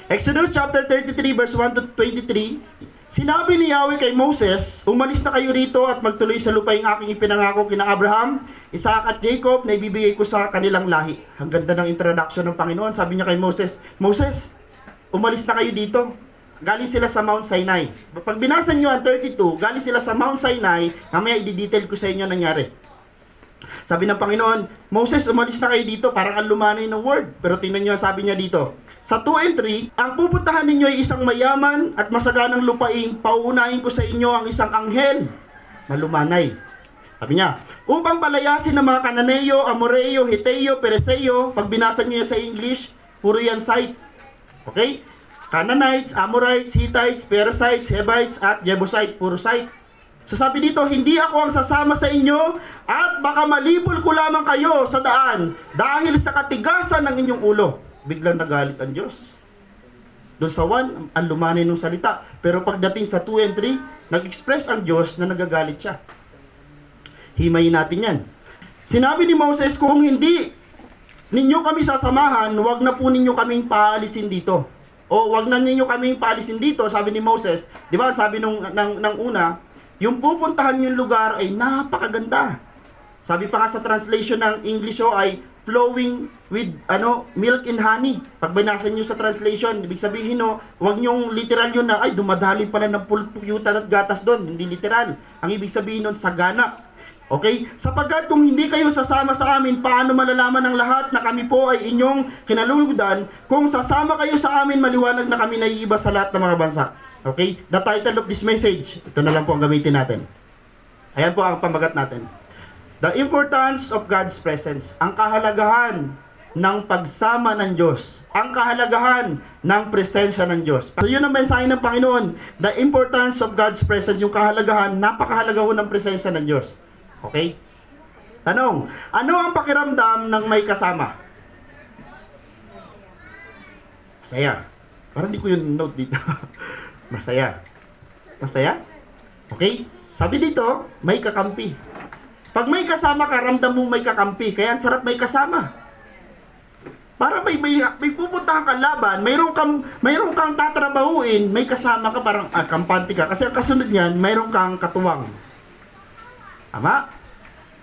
Exodus chapter 33 verse 1 to 23. Sinabi ni Yahweh kay Moses, umalis na kayo rito at magtuloy sa lupaing aking ipinangako kina Abraham, Isaac at Jacob na ibibigay ko sa kanilang lahi. Ang ganda ng introduction ng Panginoon. Sabi niya kay Moses, Moses, umalis na kayo dito. Galing sila sa Mount Sinai. Pag binasa niyo ang 32, galing sila sa Mount Sinai, mamaya i-detail ko sa inyo nangyari. Sabi ng Panginoon, Moses, umalis na kayo dito, parang ang lumanay ng word. Pero tingnan niyo, sabi niya dito, sa 2 and 3, ang pupuntahan ninyo ay isang mayaman at masaganang lupain, pauunahin ko sa inyo ang isang anghel na lumanay. Sabi niya, upang palayasin ng mga Kananeo, Amoreo, Hiteo, Pereseo, pag binasa niyo sa English, puro yan site. Okay? Canaanites, Amorites, Hittites, Perizzites, Hivites, at Jebusite, puro site. So sabi dito, hindi ako ang sasama sa inyo at baka malibol ko lamang kayo sa daan dahil sa katigasan ng inyong ulo. Biglang nagalit ang Diyos. Doon sa 1, ang lumanay ng salita. Pero pagdating sa 2 and 3, nag-express ang Diyos na nagagalit siya. Himayin natin yan. Sinabi ni Moses, kung hindi ninyo kami sasamahan, wag na po ninyo kaming paalisin dito. O wag na ninyo kaming paalisin dito, sabi ni Moses. Di ba, sabi ng una, yung pupuntahan yung lugar ay napakaganda. Sabi pa nga sa translation ng English ay flowing with milk and honey. Pag binasa niyo sa translation, ibig sabihin wag niyong literal yun na ay dumadali pala ng pulpuyutan at gatas doon, hindi literal. Ang ibig sabihin nun sagana. Okay? Sapagkat kung hindi kayo sasama sa amin, paano malalaman ng lahat na kami po ay inyong kinaluludan? Kung sasama kayo sa amin, maliwanag na kami naiiba sa lahat ng mga bansa. Okay? The title of this message, ito na lang po ang gamitin natin. Ayan po ang pamagat natin. The importance of God's presence. Ang kahalagahan ng pagsama ng Diyos. Ang kahalagahan ng presensya ng Diyos. So yun ang mensahe ng Panginoon. The importance of God's presence. Yung kahalagahan, napakahalaga ho ng presensya ng Diyos. Okay? Tanong, ano ang pakiramdam ng may kasama? Masaya. Parang di ko yung note dito. Masaya. Masaya? Okay? Sabi dito, may kakampi. Pag may kasama ka, ramdam mo may kakampi. Kaya ang sarap may kasama. Para may pupuntahan kang laban, mayroon kang tatrabahuin, may kasama ka, parang kampante ka. Kasi ang kasunod niyan, mayroon kang katuwang. Tama?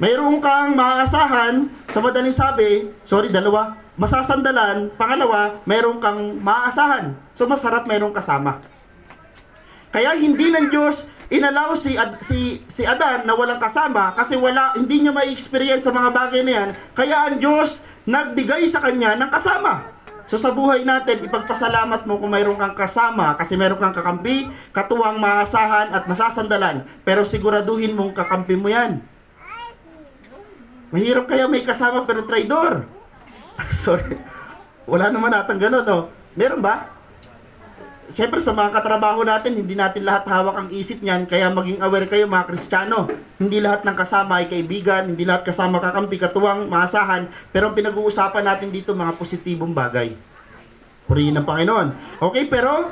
Mayroon kang maaasahan, sa madaling sabi, dalawa, masasandalan, pangalawa, mayroon kang maaasahan. So masarap mayroong kasama. Kaya hindi ng Diyos inalaw si Adan na walang kasama kasi hindi niya mai-experience sa mga bagay na yan. Kaya ang Diyos nagbigay sa kanya ng kasama. So sa buhay natin, ipagpasalamat mo kung mayroon kang kasama kasi mayroon kang kakampi, katuwang maasahan at masasandalan. Pero siguraduhin mong kakampi mo yan. Mahirap kaya may kasama pero traidor. Sorry. Wala naman natang ganun, no? Meron ba? Siyempre sa mga katrabaho natin, hindi natin lahat hawak ang isip niyan, kaya maging aware kayo mga Kristiyano. Hindi lahat ng kasama ay kaibigan, hindi lahat kasama kakampi, katuwang, maasahan, pero ang pinag-uusapan natin dito mga positibong bagay. Purihin ng Panginoon. Okay, pero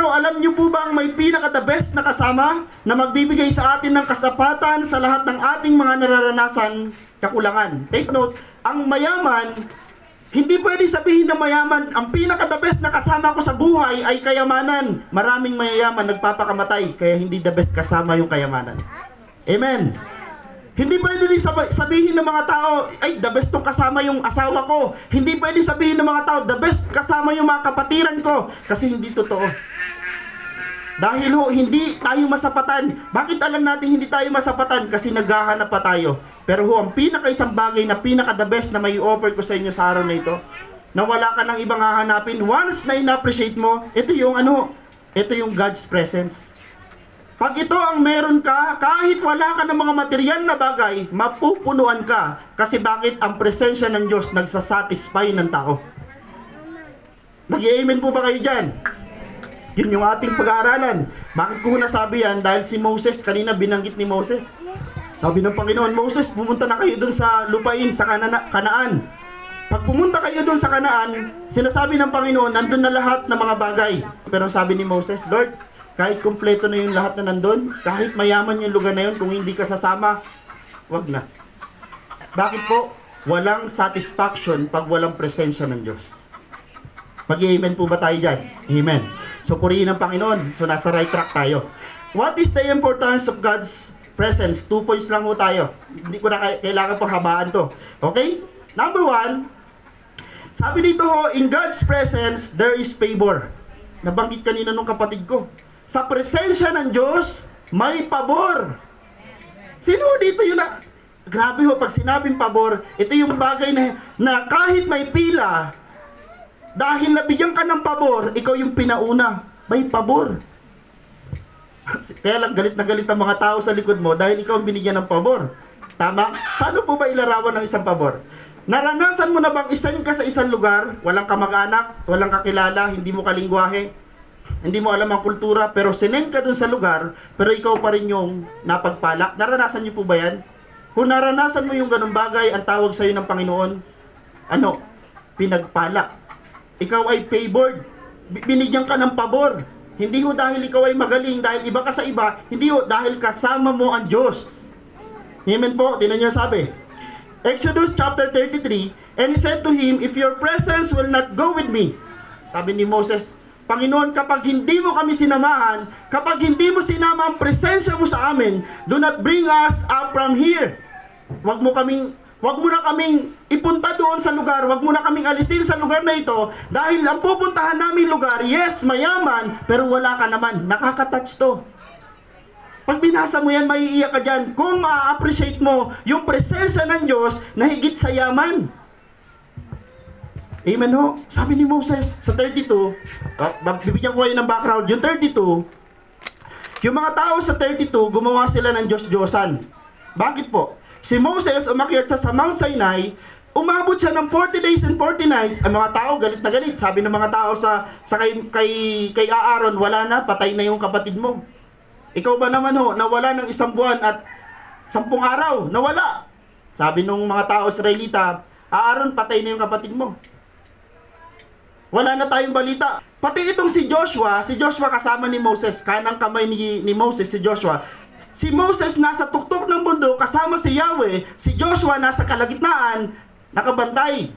alam niyo po ba ang may pinaka-the best na kasama na magbibigay sa atin ng kasapatan sa lahat ng ating mga nararanasan, kakulangan? Take note, ang mayaman, hindi pwede sabihin na mayaman, ang pinaka-the best na kasama ko sa buhay ay kayamanan. Maraming mayayaman nagpapakamatay, kaya hindi the best kasama yung kayamanan. Amen. Hindi pwede din sabihin ng mga tao, ay the best tong kasama yung asawa ko. Hindi pwede sabihin ng mga tao, the best kasama yung mga kapatiran ko. Kasi hindi totoo. Dahil hindi tayo masapatan. Bakit alam natin hindi tayo masapatan? Kasi naghahanap pa tayo. Pero ang pinaka-isang bagay na pinaka-the best na may offer ko sa inyo sa araw na ito, na wala ka ng ibang hahanapin, once na in-appreciate mo, ito yung God's presence. Pag ito ang meron ka, kahit wala ka ng mga material na bagay, mapupunuan ka. Kasi bakit? Ang presensya ng Diyos nagsasatisfy ng tao. Nag-i-amen po ba kayo dyan? Yun yung ating pag-aaralan. Bakit ko nasabi yan? Dahil si Moses, kanina binanggit ni Moses. Sabi ng Panginoon, Moses, pumunta na kayo dun sa lupain, sa Kanaan. Pag pumunta kayo dun sa Kanaan, sinasabi ng Panginoon, nandun na lahat ng mga bagay. Pero sabi ni Moses, Lord, kahit kumpleto na yung lahat na nandun, kahit mayaman yung lugar na yun, kung hindi ka sasama, wag na. Bakit po? Walang satisfaction pag walang presensya ng Diyos. Mag-amen po ba tayo dyan? Amen. So, purihin ang Panginoon. So, nasa right track tayo. What is the importance of God's presence? 2 points lang po tayo. Hindi ko na kailangan pang habaan to. Okay? Number 1, sabi dito ho, in God's presence, there is favor. Nabanggit kanina nung kapatid ko. Sa presensya ng Diyos, may pabor. Sino dito yun na? Grabe ho, pag sinabing pabor, ito yung bagay na kahit may pila, dahil nabigyan ka ng pabor, ikaw yung pinauna. May pabor. Kaya lang galit na galit ang mga tao sa likod mo dahil ikaw ang binigyan ng pabor. Tama? Paano po ba ilarawan ng isang pabor? Naranasan mo na bang isan ka sa isang lugar, walang kamag-anak, walang kakilala, hindi mo kalingwahe, hindi mo alam ang kultura, pero sinend ka dun sa lugar, pero ikaw pa rin yung napagpala? Naranasan niyo po ba yan? Kung naranasan mo yung ganung bagay, ang tawag sa'yo ng Panginoon, pinagpala. Ikaw ay favored. Binigyan ka ng pabor. Hindi ho dahil ikaw ay magaling, dahil iba ka sa iba, hindi ho dahil kasama mo ang Diyos. Amen po, tinan niyo sabi. Exodus chapter 33, and he said to him, if your presence will not go with me, sabi ni Moses, Panginoon, kapag hindi mo kami sinamahan, kapag hindi mo sinama ang presensya mo sa amin, do not bring us up from here. Wag mo na kaming ipunta doon sa lugar, wag mo na kaming alisin sa lugar na ito, dahil ang pupuntahan namin lugar, yes, mayaman, pero wala ka naman. Nakaka-touch to. Pag binasa mo yan, maiiyak ka dyan. Kung ma-appreciate mo yung presensya ng Diyos na higit sa yaman. Amen ho. Sabi ni Moses sa 32, bibigyan ko kayo ng background, yung 32, yung mga tao sa 32, gumawa sila ng Diyos-Diyosan. Bakit po? Si Moses umakyat sa Mount Sinai, umabot siya ng 40 days and 40 nights. Ang mga tao galit na galit. Sabi ng mga tao sa kay Aaron, wala na, patay na yung kapatid mo. Ikaw ba naman ho, nawala ng 1 buwan at 10 araw, nawala. Sabi ng mga tao Israelita, Aaron, patay na yung kapatid mo. Wala na tayong balita. Pati itong si Joshua kasama ni Moses, kanang kamay ni Moses si Joshua. Si Moses nasa tuktok ng mundo kasama si Yahweh, si Joshua nasa kalagitnaan, nakabantay.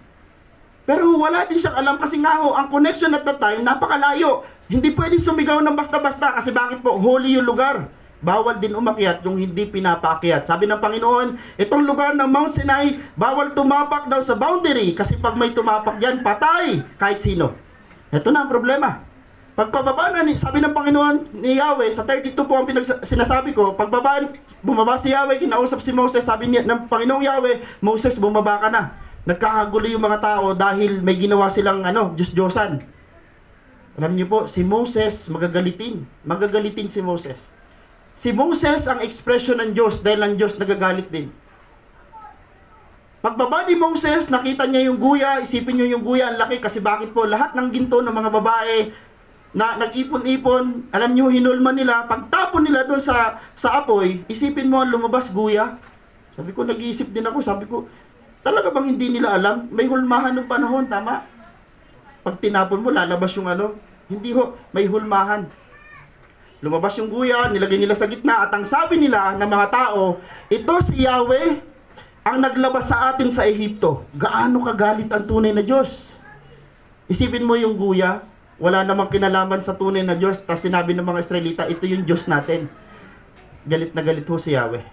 Pero wala din siyang alam kasi nga ho, ang connection at that time, napakalayo. Hindi pwedeng sumigaw ng basta-basta kasi bakit po? Holy yung lugar. Bawal din umakyat yung hindi pinapaakyat. Sabi ng Panginoon, itong lugar ng Mount Sinai, bawal tumapak daw sa boundary kasi pag may tumapak dyan, patay kahit sino. Ito na ang problema. Pagpababa na, sabi ng Panginoon ni Yahweh, sa 32 po ang sinasabi ko, bumaba si Yahweh, kinausap si Moses, sabi niya ng Panginoong Yahweh, Moses, bumaba ka na. Nagkakagulo yung mga tao dahil may ginawa silang Diyos-Diyosan. Alam niyo po, si Moses, magagalitin si Moses. Si Moses ang ekspresyon ng Diyos dahil ang Diyos nagagalit din. Pagbaba ni Moses, nakita niya yung guya, isipin niyo yung guya, ang laki kasi bakit po lahat ng ginto ng mga babae na nag-ipon-ipon, alam niyo, hinulman nila, pagtapon nila doon sa apoy, isipin mo, lumabas guya. Sabi ko, nag-iisip din ako, sabi ko, talaga bang hindi nila alam? May hulmahan ng panahon, tama? Pag tinapon mo, lalabas yung hindi ho, may hulmahan. Lumabas yung guya, nilagay nila sa gitna, at ang sabi nila ng mga tao, ito si Yahweh, ang naglabas sa atin sa Ehipto. Gaano kagalit ang tunay na Diyos? Isipin mo yung guya, wala namang kinalaman sa tunay na Diyos, tapos sinabi ng mga Israelita, ito yung Diyos natin. Galit na galit ho si Yahweh.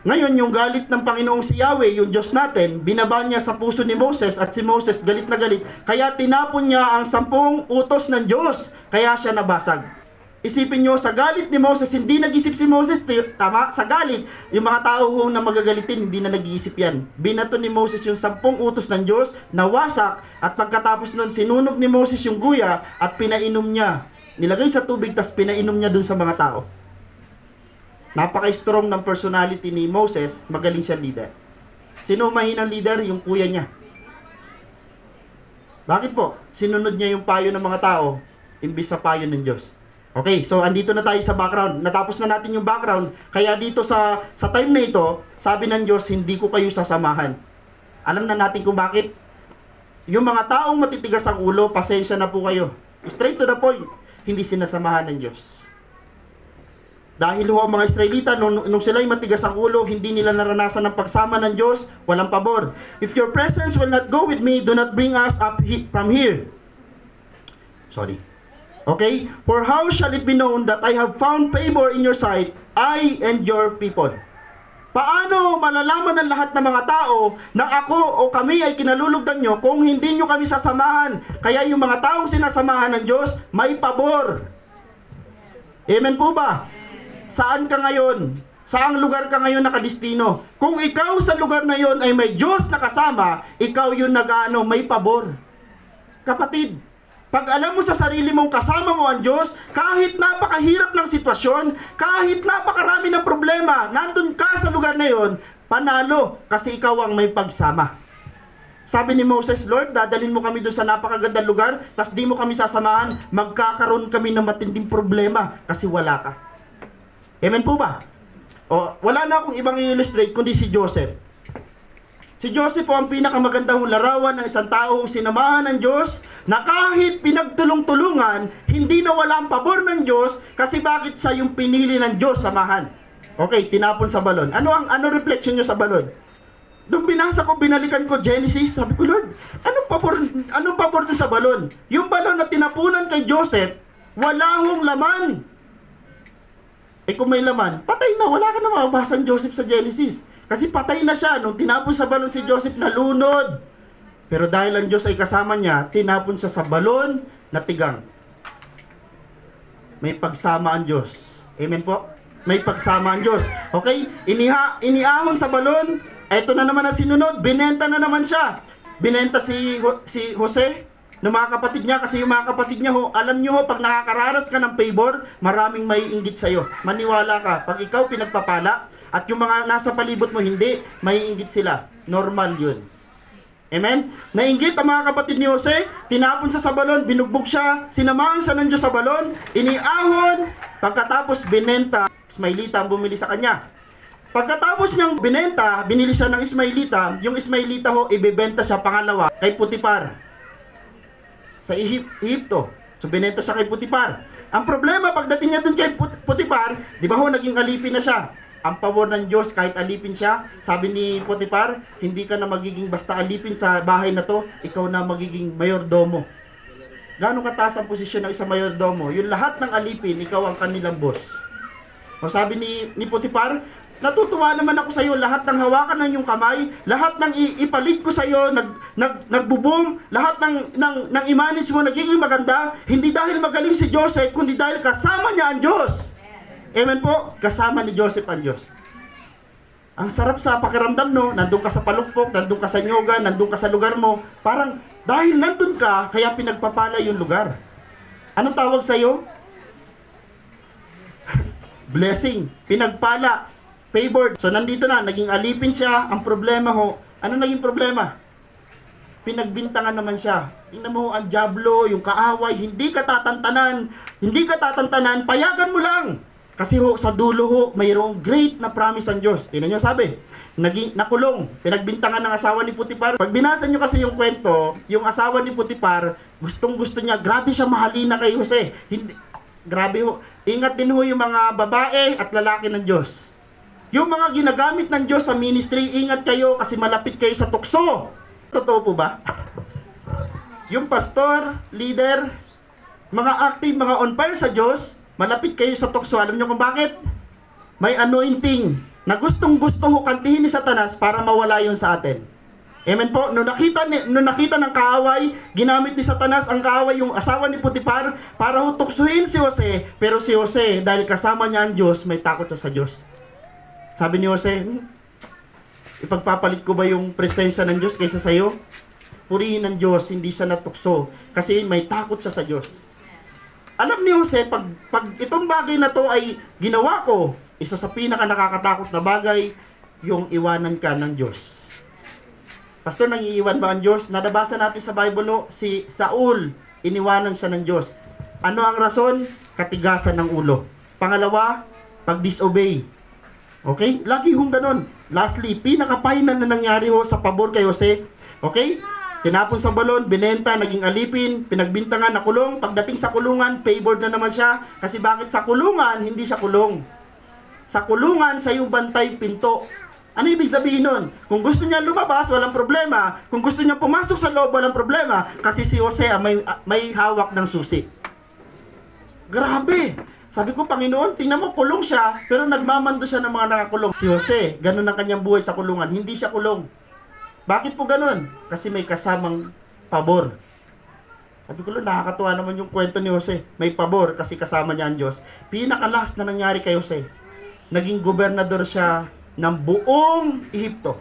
Ngayon, yung galit ng Panginoong si Yahweh, yung Diyos natin, binaba niya sa puso ni Moses, at si Moses galit na galit, kaya tinapon niya ang 10 utos ng Diyos, kaya siya nabasag. Isipin nyo, sa galit ni Moses, hindi nag-isip si Moses, tama? Sa galit, yung mga tao na magagalitin, hindi na nag-iisip yan. Binato ni Moses yung 10 utos ng Diyos, nawasak, at pagkatapos nun, sinunog ni Moses yung guya, at pinainom niya. Nilagay sa tubig, tas pinainom niya dun sa mga tao. Napaka-strong ng personality ni Moses, magaling siya leader. Sino mahinang leader? Yung kuya niya. Bakit po? Sinunod niya yung payo ng mga tao, imbis sa payo ng Diyos. Okay, so andito na tayo sa background. Natapos na natin yung background. Kaya dito sa time na ito, sabi ng Diyos, hindi ko kayo sasamahan. Alam na natin kung bakit. Yung mga taong matitigas ang ulo, pasensya na po kayo. Straight to the point, hindi sinasamahan ng Diyos. Dahil ho ang mga Israelita, nung sila'y matigas ang ulo, hindi nila naranasan ang pagsama ng Diyos, walang pabor. If your presence will not go with me, do not bring us up from here. Sorry. Okay? For how shall it be known that I have found favor in your sight, I and your people? Paano malalaman ng lahat ng mga tao na ako o kami ay kinalulugdan nyo kung hindi nyo kami sasamahan? Kaya yung mga taong sinasamahan ng Diyos, may pabor. Amen po ba? Saan ka ngayon? Saang lugar ka ngayon nakadistino? Kung ikaw sa lugar na yon ay may Diyos na kasama, ikaw yung may pabor. Kapatid, pag alam mo sa sarili mong kasama mo ang Diyos, kahit napakahirap ng sitwasyon, kahit napakarami ng problema, nandun ka sa lugar na yon, panalo kasi ikaw ang may pagsama. Sabi ni Moses, Lord, dadalhin mo kami doon sa napakagandang lugar, tas di mo kami sasamahan, magkakaroon kami ng matinding problema kasi wala ka. Amen po ba? O, wala na akong ibang i-illustrate kundi si Joseph. Si Joseph po ang pinakamagandang larawan ng isang taong sinamahan ng Diyos na kahit pinagtulong-tulungan, hindi nawala ang pabor ng Diyos kasi bakit siya yung pinili ng Diyos samahan. Okay, tinapon sa balon. Ano reflection nyo sa balon? Nung binasa ko, binalikan ko Genesis, sabi ko, Lord, anong pabor dun sa balon? Yung balon na tinapunan kay Joseph, wala hong laman. Eh kung may laman, patay na, wala ka na mababasa ng Joseph sa Genesis. Kasi patay na siya, nung tinapon sa balon si Joseph, nalunod. Pero dahil ang Diyos ay kasama niya, tinapon siya sa balon na tigang. May pagsama ang Diyos. Amen po? May pagsama ang Diyos. Okay? Iniahon sa balon, eto na naman ang sinunod, binenta na naman siya. Binenta si Jose, ng mga kapatid niya, kasi yung mga kapatid niya ho, alam niyo ho, pag nakakararas ka ng favor, maraming may inggit sa'yo. Maniwala ka, pag ikaw pinagpapala, at yung mga nasa palibot mo hindi, may inggit sila. Normal yun. Amen? Nainggit ang mga kapatid ni Jose, tinapon siya sa balon, binugbog siya, sinamahan siya ng Diyos sa balon, iniahon, pagkatapos binenta, Ismailita ang bumili sa kanya. Pagkatapos niyang binenta, binili siya ng Ismailita, yung Ismailita ho, ibebenta siya pangalawa kay Putipar. Sa Ehipto. So binenta siya kay Putipar. Ang problema, pagdating niya dun kay Putipar, di ba ho, naging alipin na siya. Ang pabor ng Diyos, kahit alipin siya, sabi ni Putipar, hindi ka na magiging basta alipin sa bahay na to, ikaw na magiging mayordomo. Gaano kataas ang posisyon ng isang mayordomo? Yung lahat ng alipin, ikaw ang kanilang boss. O sabi ni Putipar, natutuwa naman ako sa iyo, lahat ng hawakan ng iyong kamay, lahat ng ipalit ko sa iyo, nagbo-boom, lahat ng i-manage mo nagiging maganda, hindi dahil magaling si Joseph, kundi dahil kasama niya ang Diyos. Amen po, kasama ni Joseph ang Diyos. Ang sarap sa pakiramdam, no? Nandun ka sa palukpok, nandun ka sa nyoga, nandun ka sa lugar mo. Parang, dahil nandun ka, kaya pinagpapala yung lugar. Anong tawag sa'yo? Blessing, pinagpala, favored. So nandito na, naging alipin siya. Ang problema ho, ano naging problema? Pinagbintangan naman siya. Tingnan mo ang diablo, yung kaaway, hindi ka tatantanan, payagan mo lang. Kasi ho, sa dulo ho, mayroong great na promise ang Diyos. Tingnan nyo sabi, nakulong, pinagbintangan ng asawa ni Putipar. Pag binasa nyo kasi yung kwento, yung asawa ni Putipar, gustong-gusto niya, grabe siya mahalina kay Jose. Grabe ho, ingat din ho yung mga babae at lalaki ng Diyos. Yung mga ginagamit ng Diyos sa ministry, ingat kayo kasi malapit kayo sa tukso. Totoo po ba? Yung pastor, leader, mga active, mga on fire sa Diyos, malapit kayo sa tukso. Alam nyo kung bakit? May anointing na gustong-gusto ho kantihin ni Satanas para mawala yun sa atin. Amen po? Nung nakita ng kaaway, ginamit ni Satanas ang kaaway, yung asawa ni Putipar, para ho tuksuhin si Jose. Pero si Jose, dahil kasama niya ang Diyos, may takot siya sa Diyos. Sabi ni Jose, ipagpapalit ko ba yung presensya ng Diyos kaysa sa'yo? Purihin ng Diyos, hindi siya natukso. Kasi may takot siya sa Diyos. Alam ni Jose, pag itong bagay na to ay ginawa ko, isa sa pinaka nakakatakot na bagay, yung iwanan ka ng Diyos. Pastor, nangiiwan ba ang Diyos? Nadabasa natin sa Bible, si Saul, iniwanan siya ng Diyos. Ano ang rason? Katigasan ng ulo. Pangalawa, pag-disobey. Okay? Lagi hong ganon. Lastly, pinaka-final na nangyari ho sa pabor kay Jose. Okay? Tinapon sa balon, binenta, naging alipin, pinagbintangan, nakulong. Pagdating sa kulungan, favored na naman siya. Kasi bakit sa kulungan, hindi siya kulong? sa kulungan sa iyong bantay pinto. Ano ibig sabihin nun? Kung gusto niya lumabas, walang problema. Kung gusto niya pumasok sa loob, walang problema. Kasi si Jose may hawak ng susi. Grabe! Sabi ko, Panginoon, tingnan mo, kulong siya, pero nagmamando siya ng mga nakakulong. Si Jose, ganun ang kanyang buhay sa kulungan. Hindi siya kulong. Bakit po ganun? Kasi may kasamang pabor. Sabi ko, nakakatuwa naman yung kwento ni Jose. May pabor kasi kasama niya ang Diyos. Pinakalas na nangyari kay Jose. Naging gobernador siya ng buong Ehipto.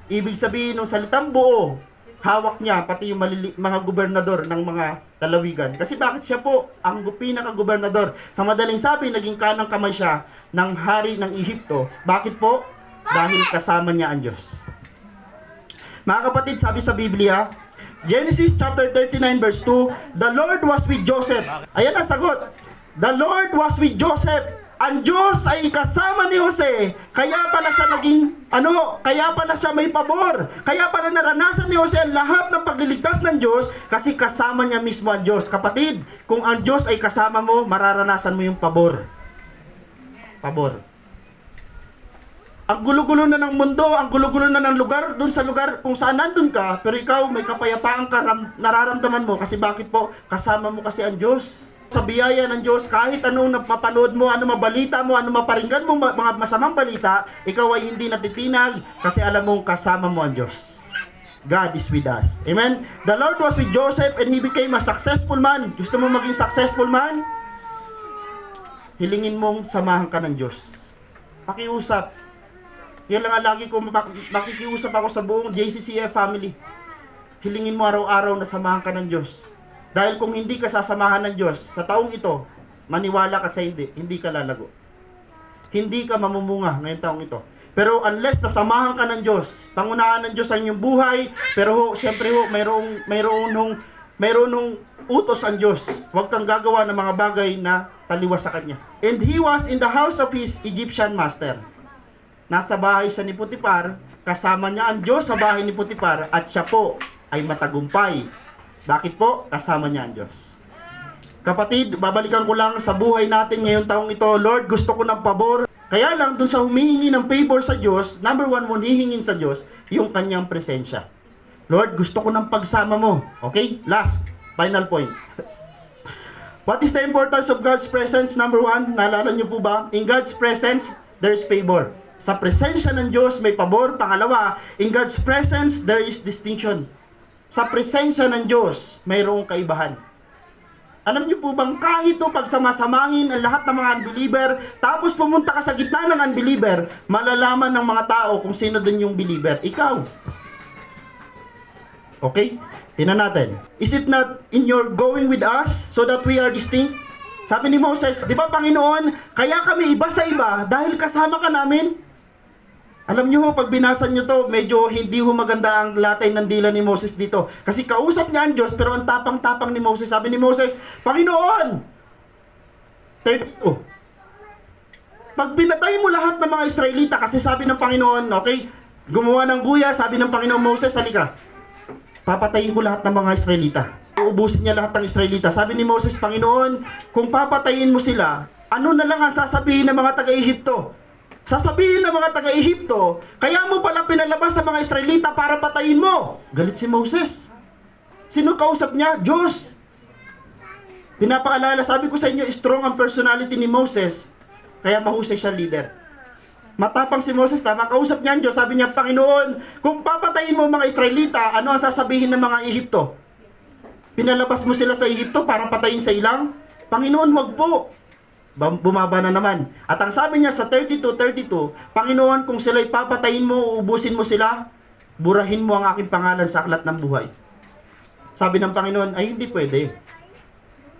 Ibig sabihin ng salitang buo, hawak niya pati yung mga gobernador ng mga lalawigan. Kasi bakit siya po ang pinaka-gobernador? Sa madaling sabi, naging kanang kamay siya ng hari ng Ehipto. Bakit po? Dahil kasama niya ang Diyos. Mga kapatid, sabi sa Biblia, Genesis chapter 39 verse 2, the Lord was with Joseph. Ayan ang sagot. The Lord was with Joseph. Ang Diyos ay kasama ni Jose. Kaya pala siya kaya pala siya may pabor. Kaya pala naranasan ni Jose ang lahat ng pagliligtas ng Diyos kasi kasama niya mismo ang Diyos. Kapatid, kung ang Diyos ay kasama mo, mararanasan mo yung pabor. Pabor. Ang gulo-gulo na ng mundo, ang gulo-gulo na ng lugar, dun sa lugar kung saan nandun ka, pero ikaw may kapayapaan ka, nararamdaman mo kasi bakit po? Kasama mo kasi ang Diyos. Sa biyaya ng Diyos, kahit anong napapanood mo, ano mabalita mo, ano maparinggan mo, mga masamang balita, ikaw ay hindi natitinag kasi alam mong kasama mo ang Diyos. God is with us. Amen? The Lord was with Joseph and he became a successful man. Gusto mo maging successful man? Hilingin mong samahan ka ng Diyos. Pakiusap. Yan lang ang lagi ko makikiusap ako sa buong JCCF family. Hilingin mo araw-araw na samahan ka ng Diyos. Dahil kung hindi ka sasamahan ng Diyos sa taong ito, maniwala ka sa hindi ka lalago. Hindi ka mamumunga ngayong taong ito. Pero unless nasamahan ka ng Diyos, pangunahan ng Diyos ang inyong buhay, pero siyempre mayroon nung utos ang Diyos. Huwag kang gagawa ng mga bagay na taliwas sa Kanya. And he was in the house of his Egyptian master. Nasa bahay siya ni Potiphar, kasama niya ang Diyos sa bahay ni Potiphar, at siya po ay matagumpay. Bakit po? Kasama niya ang Diyos. Kapatid, babalikan ko lang sa buhay natin ngayong taong ito. Lord, gusto ko ng pabor. Kaya lang, dun sa humihingi ng favor sa Diyos, number one mo hihingin sa Diyos, yung kanyang presensya. Lord, gusto ko ng pagsama mo. Okay? Last, final point. What is the importance of God's presence? Number one, naalala niyo po ba? In God's presence, there's favor. Sa presensya ng Diyos, may pabor. Pangalawa, in God's presence, there is distinction. Sa presensya ng Diyos, mayroong kaibahan. Alam niyo po bang kahit pagsamasamahin ang lahat ng mga unbeliever, tapos pumunta ka sa gitna ng unbeliever, malalaman ng mga tao kung sino dun yung believer. Ikaw. Okay? Tingnan natin. Is it not in your going with us so that we are distinct? Sabi ni Moses, di ba Panginoon, kaya kami iba sa iba dahil kasama ka namin? Alam niyo pag binasa niyo to, medyo hindi maganda ang latay ng dila ni Moses dito. Kasi kausap niya ang Diyos, pero ang tapang-tapang ni Moses. Sabi ni Moses, Panginoon! 32. Pag binatay mo lahat ng mga Israelita, kasi sabi ng Panginoon, okay, gumawa ng buya, sabi ng Panginoon Moses, halika, papatayin ko lahat ng mga Israelita. Uubusin niya lahat ng Israelita. Sabi ni Moses, Panginoon, kung papatayin mo sila, ano na lang ang sasabihin ng mga taga-Ehipto? Sasabihin ng mga taga-Ehipto, kaya mo pala pinalabas sa mga Israelita para patayin mo. Galit si Moses. Sino kausap niya? Diyos. Pinapaalala, sabi ko sa inyo, strong ang personality ni Moses, kaya mahusay siya leader. Matapang si Moses, tama, kausap niya ang Diyos. Sabi niya, Panginoon, kung papatayin mo mga Israelita, ano ang sasabihin ng mga Ehipto? Pinalabas mo sila sa Ehipto para patayin sa ilang? Panginoon, wag po. Bumaba na naman. At ang sabi niya sa 32, Panginoon, kung sila'y papatayin mo, uubusin mo sila, burahin mo ang aking pangalan sa aklat ng buhay. Sabi ng Panginoon, ay hindi pwede.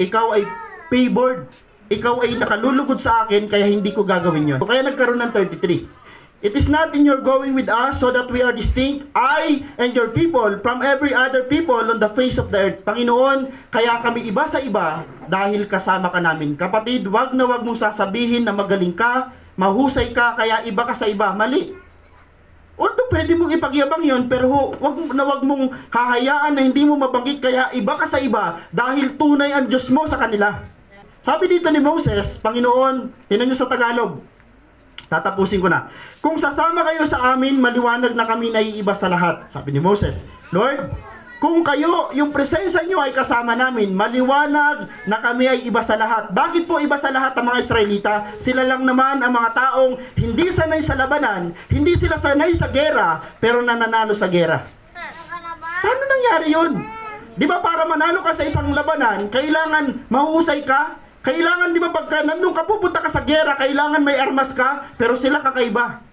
Ikaw ay favored. Ikaw ay nakalulugod sa akin, kaya hindi ko gagawin yon. Kaya nagkaroon ng 33. It is not in your going with us so that we are distinct, I and your people, from every other people on the face of the earth. Panginoon, kaya kami iba sa iba dahil kasama ka namin. Kapatid, wag na wag mong sasabihin na magaling ka, mahusay ka, kaya iba ka sa iba. Mali. Although pwede mong ipagyabang yon, pero wag mong hahayaan na hindi mo mabanggit, kaya iba ka sa iba dahil tunay ang Diyos mo sa kanila. Sabi dito ni Moses, Panginoon, tinan nyo sa Tagalog. Tatapusin ko na. Kung sasama kayo sa amin, maliwanag na kami naiiba sa lahat. Sabi ni Moses, Lord, kung kayo, yung presensya nyo ay kasama namin, maliwanag na kami ay iba sa lahat. Bakit po iba sa lahat ang mga Israelita? Sila lang naman ang mga taong hindi sanay sa labanan, hindi sila sanay sa gera, pero nananalo sa gera. Paano nangyari yun? Di ba para manalo ka sa isang labanan, kailangan mahusay ka? Kailangan, di ba, pagka nandun ka, pupunta ka sa gera, kailangan may armas ka, pero sila kakaiba.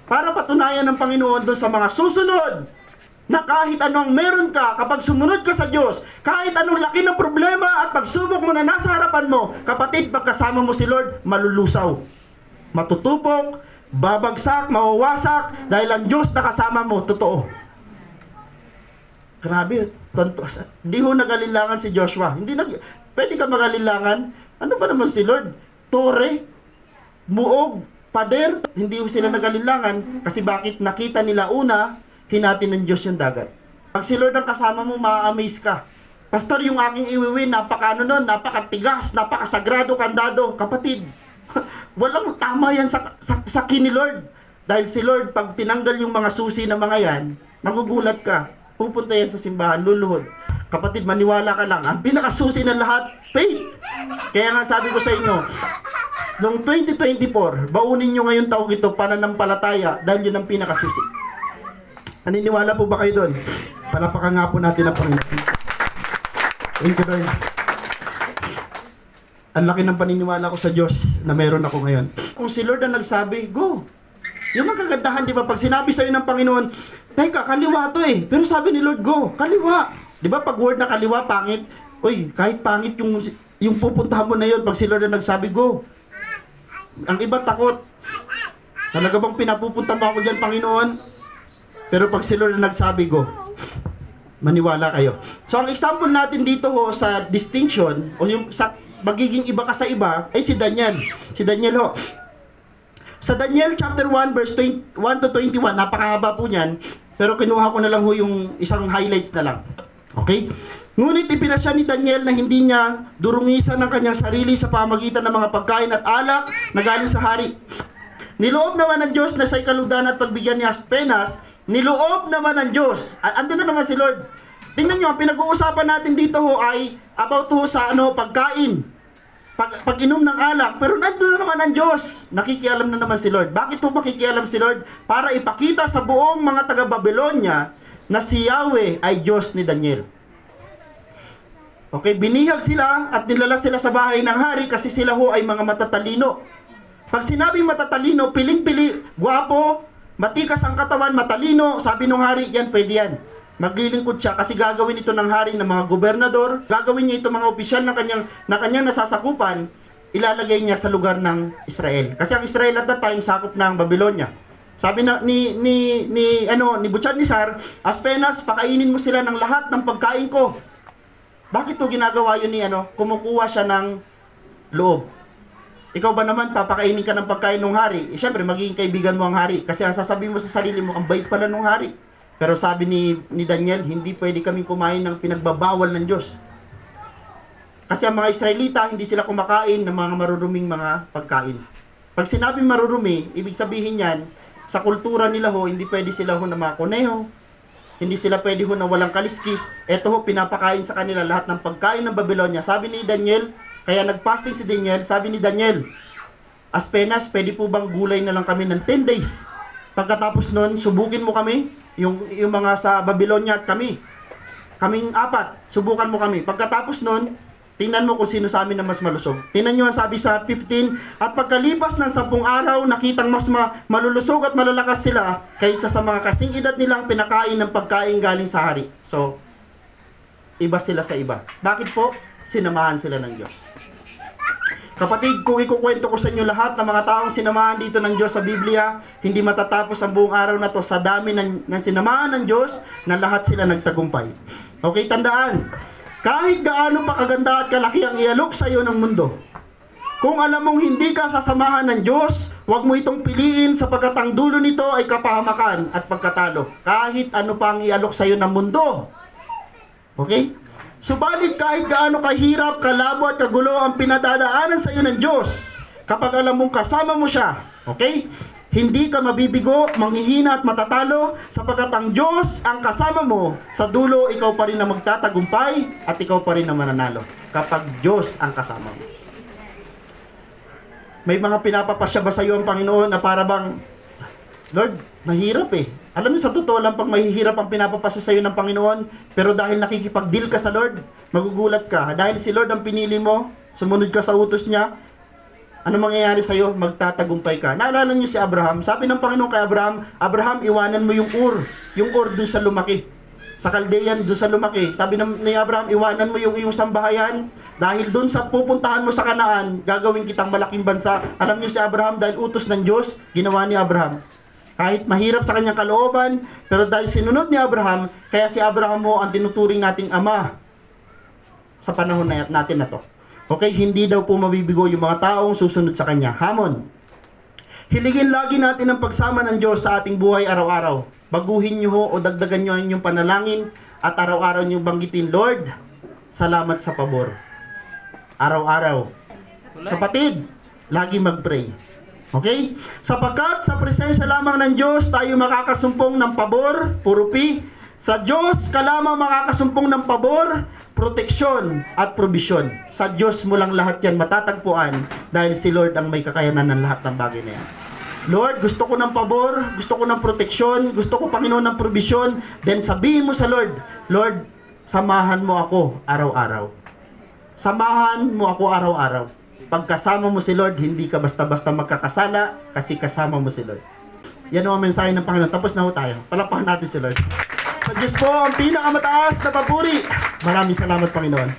Para patunayan ng Panginoon doon sa mga susunod, na kahit anong meron ka, kapag sumunod ka sa Diyos, kahit anong laki ng problema at pagsubok mo na nasa harapan mo, kapatid, pagkasama mo si Lord, malulusaw, matutupok, babagsak, mawawasak, dahil ang Diyos na kasama mo, totoo. Grabe, hindi ho nag-alilangan si Joshua. Pwede ka mag-alilangan? Ano ba naman si Lord? Tore, muog, pader, hindi ho sila nag-alilangan, kasi bakit nakita nila una, hinati ng Diyos yung dagat. Pag si Lord ang kasama mo, ma-amaze ka. Pastor, yung aking iwiwin, napakatigas, napakasagrado, kandado. Kapatid, walang tama yan sa kin ni Lord. Dahil si Lord, pag tinanggal yung mga susi na mga yan, nagugulat ka. Pupunta yan sa simbahan, luluhod. Kapatid, maniwala ka lang. Ang pinakasusi ng lahat, faith. Kaya nga sabi ko sa inyo, noong 2024, baunin nyo ngayon taong ito, pananampalataya, dahil yun ang pinakasusi. Naniniwala po ba kayo doon? Palapakan nga po natin ang Panginoon. Thank you, Lord. Ang laki ng paniniwala ko sa Diyos na meron ako ngayon. Kung si Lord ang nagsabi, go. Yung mga kagandahan, di ba? Pag sinabi sa'yo ng Panginoon, teka, kaliwa to eh. Pero sabi ni Lord, go, kaliwa. Di ba pag word na kaliwa, pangit? Uy, kahit pangit yung pupuntahan mo na yun, pag si Lord ang nagsabi, go. Ang iba takot. Talaga bang pinapupunta mo ako dyan, Panginoon? Pero pag si Lord nagsabi, go, maniwala kayo. So, ang example natin dito ho sa distinction, o yung sa magiging iba ka sa iba, ay si Daniel. Si Daniel ho. Sa Daniel chapter 1, verse 1 to 21, napakahaba po niyan, pero kinuha ko na lang ho yung isang highlights na lang. Okay? Ngunit ipinasya ni Daniel na hindi niya durungisan ng kanyang sarili sa pamagitan ng mga pagkain at alak na galing sa hari. Niloob naman ng Diyos na siya'y kaludan at pagbigyan ni Aspenas. Niloob naman ng Diyos. Andun na naman si Lord. Tingnan nyo, ang pinag-uusapan natin dito ho ay about ho sa pagkain. Pag-inom ng alak. Pero nandun na naman ang Diyos. Nakikialam na naman si Lord. Bakit ho makikialam si Lord? Para ipakita sa buong mga taga-Babylonia na si Yahweh ay Diyos ni Daniel. Okay, binihag sila at nilala sila sa bahay ng hari kasi sila ho ay mga matatalino. Pag sinabing matatalino, piling-pili, gwapo, matikas ang katawan, matalino, sabi ng hari, yan, pwede yan. Maglilingkod siya kasi gagawin ito ng hari ng mga gobernador, gagawin niya ito mga opisyal na kanyang nasasakupan, ilalagay niya sa lugar ng Israel. Kasi ang Israel at that time, sakop ng Babylonia. Sabi na ni Butchadnezzar, Aspenas, pakainin mo sila ng lahat ng pagkain ko. Bakit to ginagawa yun ni kumukuha siya ng loob? Ikaw ba naman, papakainin ka ng pagkain ng hari? Siyempre, magiging kaibigan mo ang hari. Kasi ang sasabihin mo sa sarili mo, ang bait pala ng hari. Pero sabi ni Daniel, hindi pwede kaming kumain ng pinagbabawal ng Diyos. Kasi ang mga Israelita, hindi sila kumakain ng mga maruruming mga pagkain. Pag sinabing marurumi, ibig sabihin yan, sa kultura nila ho, hindi pwede sila ho na mga kuneho, hindi sila pwede ho na walang kaliskis. Ito ho, pinapakain sa kanila lahat ng pagkain ng Babylonia. Sabi ni Daniel, kaya nag-fasting si Daniel, sabi ni Daniel, Aspenas, pwede po bang gulay na lang kami ng 10 days? Pagkatapos nun, subukin mo kami, yung mga sa Babylonia at kaming 4, subukan mo kami. Pagkatapos nun, tingnan mo kung sino sa amin na mas malusog. Tingnan nyo ang sabi sa 15, at pagkalipas ng 10 araw, nakitang mas malulusog at malalakas sila kaysa sa mga kasing edad nilang pinakain ng pagkain galing sa hari. So, iba sila sa iba. Bakit po? Sinamahan sila ng Diyos. Kapatid, kung ikukwento ko sa inyo lahat ng mga taong sinamahan dito ng Diyos sa Biblia, hindi matatapos ang buong araw na to sa dami ng sinamahan ng Diyos na lahat sila nagtagumpay. Okay, tandaan, kahit gaano pa kaganda at kalaki ang ialok sa iyo ng mundo, kung alam mong hindi ka sasamahan ng Diyos, huwag mo itong piliin sapagkat ang dulo nito ay kapahamakan at pagkatalo. Kahit ano pa ang ialok sa iyo ng mundo. Okay? Subalit kahit gaano kahirap, kalabo at kagulo ang pinadadaanan sa iyo ng Diyos, kapag alam mong kasama mo siya, Okay? Hindi ka mabibigo, manghihina at matatalo sapagkat ang Diyos ang kasama mo. Sa dulo, ikaw pa rin ang magtatagumpay at ikaw pa rin ang mananalo kapag Diyos ang kasama mo. May mga pinapapasya ba sa iyo ang Panginoon na para bang, Lord, mahirap eh. Alam niyo, sa totoo lang, pag mahihirap ang pinapapasya sa iyo ng Panginoon, pero dahil nakikipag-deal ka sa Lord, magugulat ka. Dahil si Lord ang pinili mo, sumunod ka sa utos niya, ano mangyayari sa iyo? Magtatagumpay ka. Naalala niyo si Abraham? Sabi ng Panginoon kay Abraham, Abraham, iwanan mo yung Ur dun sa lumaki. Sa Kaldean, dun sa lumaki. Sabi ni Abraham, iwanan mo yung iyong sambahayan dahil dun sa pupuntahan mo sa Kanaan, gagawin kitang malaking bansa. Alam niyo si Abraham, dahil utos ng Diyos, ginawa ni Abraham. Kahit mahirap sa kanyang kalooban, pero dahil sinunod ni Abraham, kaya si Abraham mo ang tinuturing nating ama sa panahon natin na to. Okay, hindi daw po mabibigo yung mga taong susunod sa Kanya. Hamon. Hiligin lagi natin ang pagsama ng Diyos sa ating buhay araw-araw. Baguhin nyo ho o dagdagan nyo ang inyong panalangin at araw-araw nyo banggitin, Lord, salamat sa pabor. Araw-araw. Kapatid, lagi mag-pray. Okay? Sapagkat sa presensya lamang ng Diyos, tayo makakasumpong ng pabor, puro P. Sa Diyos ka lamang makakasumpong ng pabor, proteksyon at probisyon. Sa Diyos mo lang lahat yan matatagpuan dahil si Lord ang may kakayanan ng lahat ng bagay na yan. Lord, gusto ko ng pabor, gusto ko ng proteksyon, gusto ko, Panginoon, ng probisyon. Then sabihin mo sa Lord, Lord, samahan mo ako araw-araw. Samahan mo ako araw-araw. Pagkasama mo si Lord, hindi ka basta-basta magkakasala kasi kasama mo si Lord. Yan ang mensahe ng Panginoon. Tapos na ho tayo. Palakpakan natin si Lord. Sa Diyos po ang pinakamataas na papuri. Maraming salamat, Panginoon.